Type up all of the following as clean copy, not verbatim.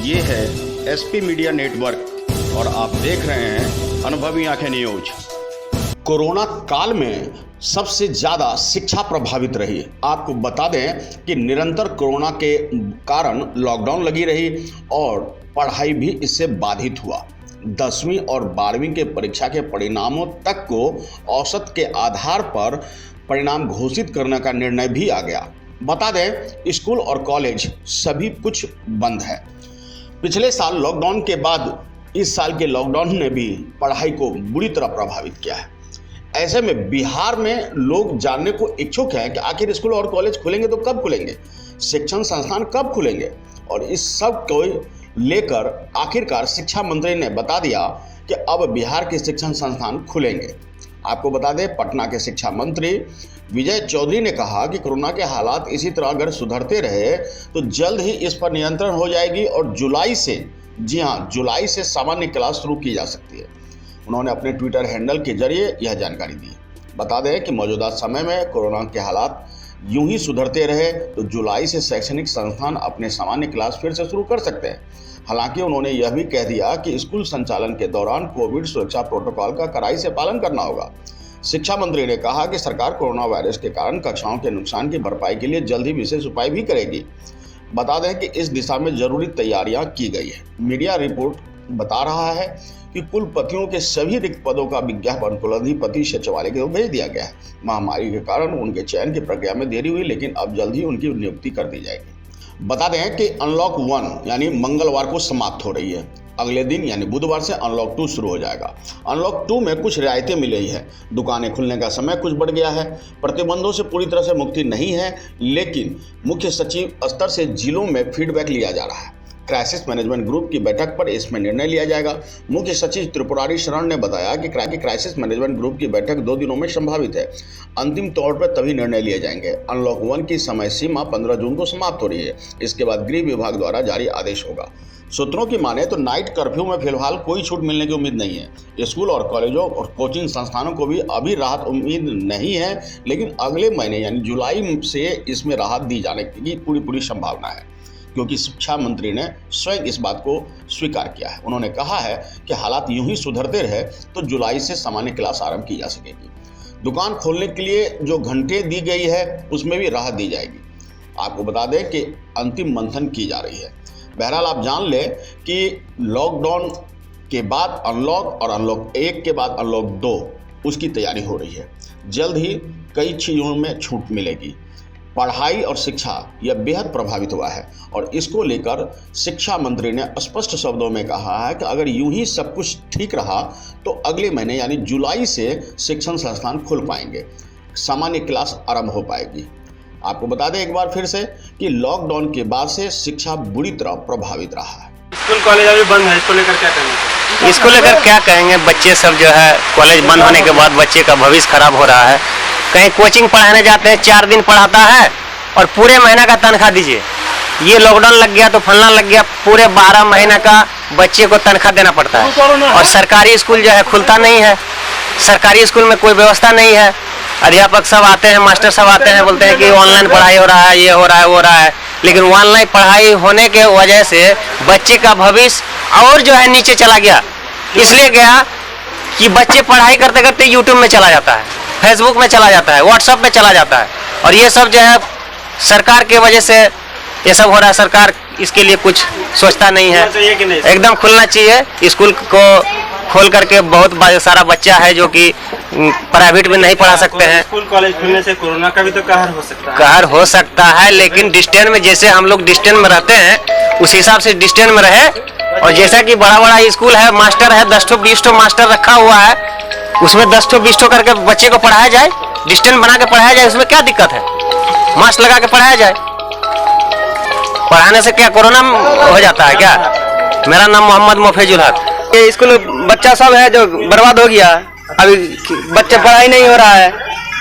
ये है SP media network और आप देख रहे हैं अनुभवी आंखें न्यूज। कोरोना काल में सबसे ज़्यादा शिक्षा प्रभावित रही। आपको बता दें कि निरंतर कोरोना के कारण लॉकडाउन लगी रही और पढ़ाई भी इससे बाधित हुआ। 10वीं और 12वीं के परीक्षा के परिणामों तक को औसत के आधार पर परिणाम घोषित करने का निर्णय भी आ गया। बता दें, स्कूल और कॉलेज सभी कुछ बंद है। पिछले साल लॉकडाउन के बाद इस साल के लॉकडाउन ने भी पढ़ाई को बुरी तरह प्रभावित किया है। ऐसे में बिहार में लोग जानने को इच्छुक हैं कि आखिर स्कूल और कॉलेज खुलेंगे तो कब खुलेंगे, शिक्षण संस्थान कब खुलेंगे। और इस सब को लेकर आखिरकार शिक्षा मंत्री ने बता दिया कि अब बिहार के शिक्षण संस्थान खुलेंगे। आपको बता दें, पटना के शिक्षा मंत्री विजय चौधरी ने कहा कि कोरोना के हालात इसी तरह अगर सुधरते रहे तो जल्द ही इस पर नियंत्रण हो जाएगी और जुलाई से, जी हाँ, जुलाई से सामान्य क्लास शुरू की जा सकती है। उन्होंने अपने ट्विटर हैंडल के जरिए यह जानकारी दी। बता दें कि मौजूदा समय में कोरोना के हालात यूं ही सुधरते रहे तो जुलाई से शैक्षणिक संस्थान अपने सामान्य क्लास फिर से शुरू कर सकते हैं। हालांकि उन्होंने यह भी कह दिया कि स्कूल संचालन के दौरान कोविड सुरक्षा प्रोटोकॉल का कड़ाई से पालन करना होगा। शिक्षा मंत्री ने कहा कि सरकार कोरोना वायरस के कारण कक्षाओं के नुकसान की भरपाई के लिए जल्द ही विशेष उपाय भी करेगी। बता दें कि इस दिशा में जरूरी तैयारियां की गई है। मीडिया रिपोर्ट बता रहा है कि कुलपतियों के सभी रिक्त पदों का विज्ञापन कुलाधिपति सचिवालय को भेज दिया गया है। महामारी के कारण उनके चयन की प्रक्रिया में देरी हुई, लेकिन अब जल्द ही उनकी नियुक्ति कर दी जाएगी। बता दें कि अनलॉक 1 यानी मंगलवार को समाप्त हो रही है। अगले दिन यानी बुधवार से अनलॉक 2 शुरू हो जाएगा। अनलॉक 2 में कुछ रियायतें मिल रही है। दुकानें खुलने का समय कुछ बढ़ गया है। प्रतिबंधों से पूरी तरह से मुक्ति नहीं है, लेकिन मुख्य सचिव स्तर से जिलों में फीडबैक लिया जा रहा है। क्राइसिस मैनेजमेंट ग्रुप की बैठक पर इसमें निर्णय लिया जाएगा। मुख्य सचिव त्रिपुरारी शरण ने बताया कि क्राइसिस मैनेजमेंट ग्रुप की बैठक 2 दिनों में संभावित है। अंतिम तौर पर तभी निर्णय लिए जाएंगे। अनलॉक 1 की समय सीमा 15 जून को समाप्त हो रही है। इसके बाद गृह विभाग द्वारा जारी आदेश होगा। सूत्रों की माने तो नाइट कर्फ्यू में फिलहाल कोई छूट मिलने की उम्मीद नहीं है। स्कूल और कॉलेजों और कोचिंग संस्थानों को भी अभी राहत उम्मीद नहीं है, लेकिन अगले महीने यानी जुलाई से इसमें राहत दी जाने की पूरी संभावना है, क्योंकि शिक्षा मंत्री ने स्वयं इस बात को स्वीकार किया है। उन्होंने कहा है कि हालात यूं ही सुधरते रहे तो जुलाई से सामान्य क्लास आरंभ की जा सकेगी। दुकान खोलने के लिए जो घंटे दी गई है उसमें भी राहत दी जाएगी। आपको बता दें कि अंतिम मंथन की जा रही है। बहरहाल आप जान लें कि लॉकडाउन के बाद अनलॉक और अनलॉक 1 के बाद अनलॉक 2 उसकी तैयारी हो रही है। जल्द ही कई चीज़ों में छूट मिलेगी। पढ़ाई और शिक्षा यह बेहद प्रभावित हुआ है और इसको लेकर शिक्षा मंत्री ने स्पष्ट शब्दों में कहा है कि अगर यूं ही सब कुछ ठीक रहा तो अगले महीने यानी जुलाई से शिक्षण संस्थान खुल पाएंगे, सामान्य क्लास आरंभ हो पाएगी। आपको बता दें एक बार फिर से कि लॉकडाउन के बाद से शिक्षा बुरी तरह प्रभावित रहा है। स्कूल कॉलेज अभी बंद है, इसको लेकर क्या कहेंगे? इसको लेकर क्या कहेंगे? बच्चे सब जो है कॉलेज बंद होने के बाद बच्चे का भविष्य खराब हो रहा है। कहीं कोचिंग पढ़ाने जाते हैं, 4 दिन पढ़ाता है और पूरे महीना का तनख्वाह दीजिए। ये लॉकडाउन लग गया तो फलना लग गया, पूरे 12 महीने का बच्चे को तनख्वाह देना पड़ता है। और सरकारी स्कूल जो है खुलता नहीं है। सरकारी स्कूल में कोई व्यवस्था नहीं है। अध्यापक सब आते हैं, मास्टर सब आते हैं, बोलते हैं कि ऑनलाइन पढ़ाई हो रहा है, ये हो रहा है, वो हो रहा है, लेकिन ऑनलाइन पढ़ाई होने के वजह से बच्चे का भविष्य और जो है नीचे चला गया। इसलिए गया कि बच्चे पढ़ाई करते करते यूट्यूब में चला जाता है, फेसबुक में चला जाता है, व्हाट्सएप में चला जाता है, और ये सब जो है सरकार के वजह से ये सब हो रहा है। सरकार इसके लिए कुछ सोचता नहीं है। एकदम खुलना चाहिए। स्कूल को खोल करके बहुत सारा बच्चा है जो कि प्राइवेट में नहीं पढ़ा सकते हैं। स्कूल कॉलेज खुलने से कोरोना का भी तो कहर हो सकता है। कहर हो सकता है, लेकिन डिस्टेंस में जैसे हम लोग डिस्टेंस में रहते हैं उस हिसाब से डिस्टेंस में रहे। और जैसा कि बड़ा स्कूल है, मास्टर है, 10-20 मास्टर रखा हुआ है, उसमें 10-20 करके बच्चे को पढ़ाया जाए, डिस्टेंस बना के पढ़ाया जाए, उसमें क्या दिक्कत है? मास्क लगा के पढ़ाया जाए। पढ़ाने से क्या कोरोना हो जाता है क्या? मेरा नाम मोहम्मद मोफेजुल हक। ये स्कूल बच्चा सब है जो बर्बाद हो गया। अभी बच्चे पढ़ाई नहीं हो रहा है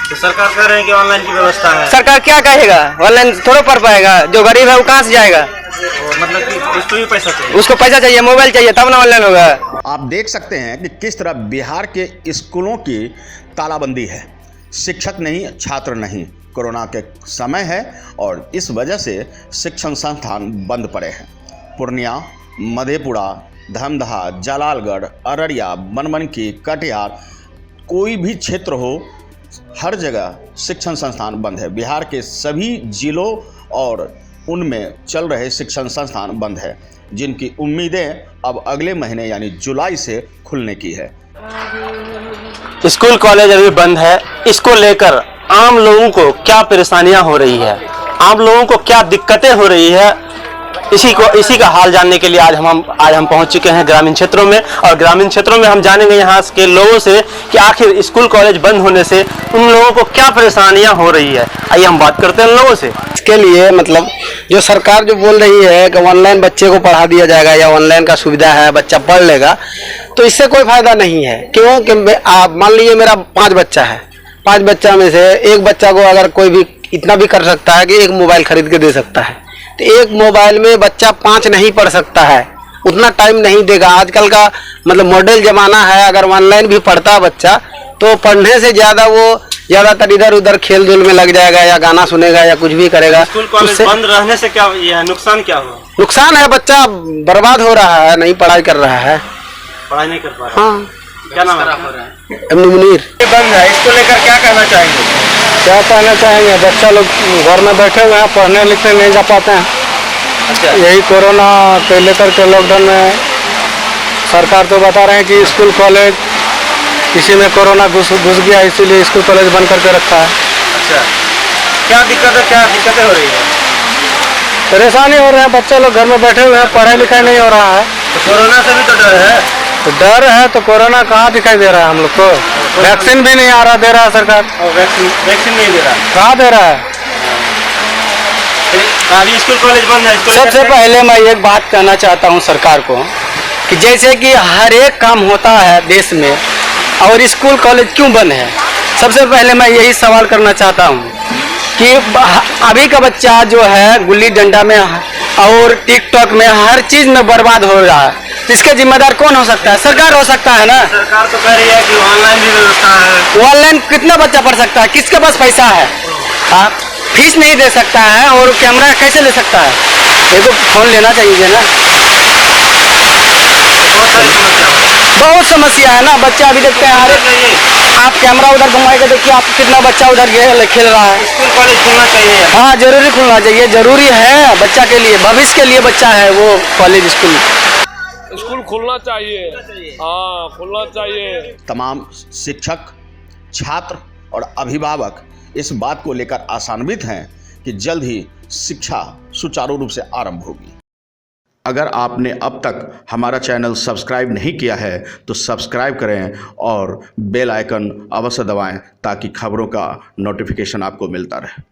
तो सरकार कह रहे हैं कि ऑनलाइन की व्यवस्था है। सरकार क्या कहेगा? ऑनलाइन थोड़ा पढ़ पाएगा। जो गरीब है वो कहाँ से जाएगा? मतलब कि उसको भी पैसा चाहिए, उसको पैसा चाहिए, मोबाइल चाहिए, तब ना ऑनलाइन होगा। आप देख सकते हैं कि किस तरह बिहार के स्कूलों की तालाबंदी है। शिक्षक नहीं, छात्र नहीं। कोरोना के समय है और इस वजह से शिक्षण संस्थान बंद पड़े हैं। पूर्णिया, मधेपुरा, धमदाहा, जलालगढ़, अररिया, बनमनखी, कटिहार, कोई भी क्षेत्र हो, हर जगह शिक्षण संस्थान बंद है। बिहार के सभी जिलों और उनमें चल रहे शिक्षण संस्थान बंद है, जिनकी उम्मीदें अब अगले महीने यानी जुलाई से खुलने की है। स्कूल कॉलेज अभी बंद है, इसको लेकर आम लोगों को क्या परेशानियां हो रही है, आम लोगों को क्या दिक्कतें हो रही है, इसी का हाल जानने के लिए आज हम पहुंच चुके हैं ग्रामीण क्षेत्रों में। और ग्रामीण क्षेत्रों में हम जानेंगे यहाँ के लोगों से कि आखिर स्कूल कॉलेज बंद होने से उन लोगों को क्या परेशानियां हो रही है। आइए हम बात करते हैं उन लोगों से। इसके लिए मतलब जो सरकार जो बोल रही है कि ऑनलाइन बच्चे को पढ़ा दिया जाएगा या ऑनलाइन का सुविधा है, बच्चा पढ़ लेगा, तो इससे कोई फायदा नहीं है। क्यों कि आप मान लीजिए मेरा 5 बच्चा है, 5 बच्चा में से एक बच्चा को अगर कोई भी इतना भी कर सकता है कि एक मोबाइल खरीद के दे सकता है, तो एक मोबाइल में बच्चा 5 नहीं पढ़ सकता है, उतना टाइम नहीं देगा। आजकल का मतलब मॉडल जमाना है, अगर ऑनलाइन भी पढ़ता है बच्चा तो पढ़ने से ज़्यादा वो ज़्यादातर इधर उधर खेल धूल में लग जाएगा या गाना सुनेगा या कुछ भी करेगा। स्कूल कॉलेज बंद रहने से क्या नुकसान क्या हुआ? नुकसान है, बच्चा बर्बाद हो रहा है, नहीं पढ़ाई कर रहा है, पढ़ाई नहीं कर पा रहा। हाँ। क्या नाम है? मुनीर। बंद है, इसको लेकर क्या कहना चाहेंगे? क्या कहना चाहेंगे, बच्चा लोग घर में बैठे हुए हैं, पढ़ने लिखने नहीं जा पाते हैं। अच्छा, यही कोरोना को लेकर के लॉकडाउन में सरकार तो बता रहे हैं कि स्कूल कॉलेज किसी में कोरोना घुस गया, इसीलिए स्कूल कॉलेज बंद करके रखा है। अच्छा, क्या दिक्कतें हो रही है? परेशानी हो रहे हैं, बच्चे लोग घर में बैठे हुए हैं, पढ़ाई लिखाई नहीं हो रहा है। तो कोरोना से भी तो डर है। तो डर है तो कोरोना कहाँ दिखाई दे रहा है हम लोग को? वैक्सीन भी नहीं आ रहा, दे रहा है सरकार। और वैक्सीन नहीं दे रहा, कहाँ दे रहा है? अभी स्कूल कॉलेज बंद है। सबसे पहले मैं एक बात कहना चाहता हूँ सरकार को कि जैसे कि हर एक काम होता है देश में, और स्कूल कॉलेज क्यों बंद है? सबसे पहले मैं यही सवाल करना चाहता हूँ कि अभी का बच्चा जो है गुल्ली डंडा में और टिकटॉक में हर चीज में बर्बाद हो रहा है, तो इसके जिम्मेदार कौन हो सकता है? सरकार हो सकता है ना। सरकार तो कह रही है कि ऑनलाइन भी व्यवस्था है। ऑनलाइन कितना बच्चा पढ़ सकता है? किसके पास पैसा है? आप फीस नहीं दे सकता है और कैमरा कैसे ले सकता है? देखो फोन लेना चाहिए ना। बहुत समस्या है ना, बच्चा अभी देखते हैं हर एक, आप कैमरा उधर घुमाएगा देखिए आप कितना बच्चा उधर खेल रहा है। स्कूल कॉलेज खुलना चाहिए। हाँ जरूरी खुलना चाहिए, जरूरी है बच्चा के लिए, भविष्य के लिए बच्चा है वो कॉलेज स्कूल खुलना चाहिए, हाँ खुलना चाहिए। तमाम शिक्षक, छात्र और अभिभावक इस बात को लेकर आशान्वित हैं कि जल्द ही शिक्षा सुचारू रूप से आरंभ होगी। अगर आपने अब तक हमारा चैनल सब्सक्राइब नहीं किया है तो सब्सक्राइब करें और बेल आइकन अवश्य दबाएं ताकि खबरों का नोटिफिकेशन आपको मिलता रहे।